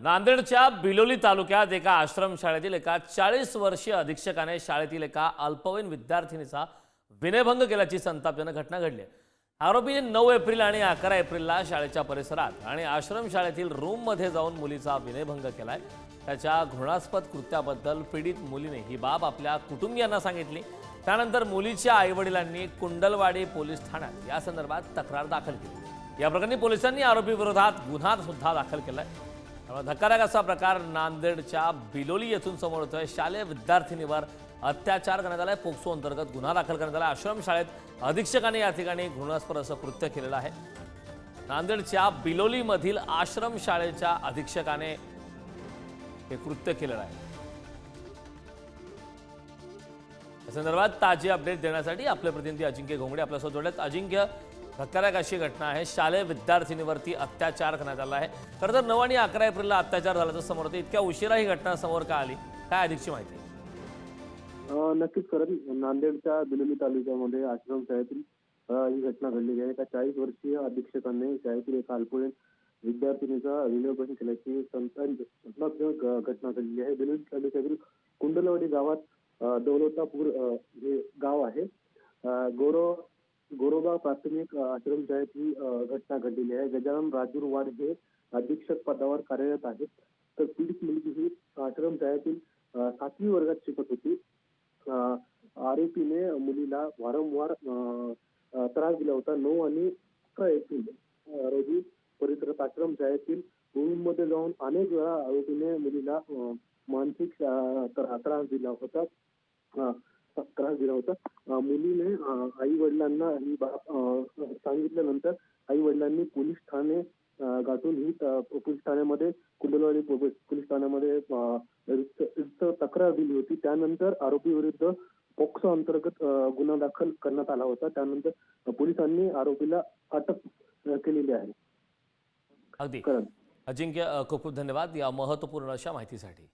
नांदेडच्या बिलोली तालुक्यात एका आश्रमशाळेतील एका 40 वर्षीय अधीक्षकाने शाळेतील एका अल्पवयीन विद्यार्थिनीचा विनयभंग केल्याची संतापजनक घटना घडली आहे। आरोपीने 9 एप्रिल आणि 11 एप्रिलला शाळेच्या परिसरात आणि आश्रमशाळेतील रूममध्ये जाऊन मुलीचा विनयभंग केलाय। त्याच्या घृणास्पद कृत्याबद्दल पीडित मुलीने ही बाब आपल्या कुटुंबियांना सांगितली। त्यानंतर मुलीच्या आईवडिलांनी कुंडलवाडी पोलीस ठाण्यात या संदर्भात तक्रार दाखल केली। या प्रकरणी पोलिसांनी आरोपी विरोधात गुन्हा सुद्धा दाखल केलाय। धक्कादायक असा प्रकार नांदेडच्या बिलोली येथून समोर येतोय। शालेय विद्यार्थिनीवर अत्याचार करण्यात आलाय। पोक्सो अंतर्गत गुन्हा दाखल करण्यात आला। आश्रमशाळेत अधीक्षकाने या ठिकाणी घृणास्पद असं कृत्य केलेलं आहे। नांदेडच्या बिलोली मधील आश्रमशाळेच्या अधीक्षकाने हे कृत्य केलेलं आहे। या संदर्भात ताजी अपडेट देण्यासाठी आपले प्रतिनिधी अजिंक्य घोंगडे आपल्यासोबत जोडलेत। अजिंक्य, धक्कादायक अशी घटना आहे, शालेय विद्यार्थिनीवरती अत्याचार करण्यात आला आहे। खरं तर 9 आणि 11 एप्रिलला अत्याचार झाल्याचं समोर येतं। इतक्या उशिरा ही घटना समोर का आली, काय अधिकची माहिती? नक्कीच करण नांदेडच्या बिलोली तालुक्यामध्ये आश्रमशाळेतील ही घटना घडलेली आहे। एका 40 वर्षीय अधीक्षकाने शाळेतील एका अल्पवयीन विद्यार्थिनीचा विनयभंग केल्याची संतापजनक घटना घडली आहे। बिलोली तालुक्यातील कुंडलवाडी गावात दौलतापूर हे गाव आहे। गोरोबा प्राथमिक आश्रमशाळेत ही घटना घडलेली आहे। गजानन राजूर वाड हे अधीक्षक पदावर कार्यरत आहेत। तर पीडित मुलगी ही आश्रमशाळेतील 7वी वर्गात शिकत होती। आरोपीने मुलीला वारंवार त्रास दिला होता। 9 आणि 11 एप्रिल रोजी परिसरात आश्रमशाळेतील रूममध्ये जाऊन अनेक वेळा आरोपीने मुलीला मानसिक त्रास दिला होता। मुलीने आई वडिलांना ही बाब सांगितल्यानंतर आई वडिलांनी पोलीस ठाणे गाठून ही पोलीस ठाण्यामध्ये कुंडलवाडी पोलीस ठाण्यामध्ये तक्रार दिली होती। त्यानंतर आरोपी विरुद्ध पोक्सो अंतर्गत गुन्हा दाखल करण्यात आला होता। त्यानंतर पोलिसांनी आरोपीला अटक केलेली आहे। अगदी अजिंक्य, खूप खूप धन्यवाद या महत्त्वपूर्ण अशा माहितीसाठी।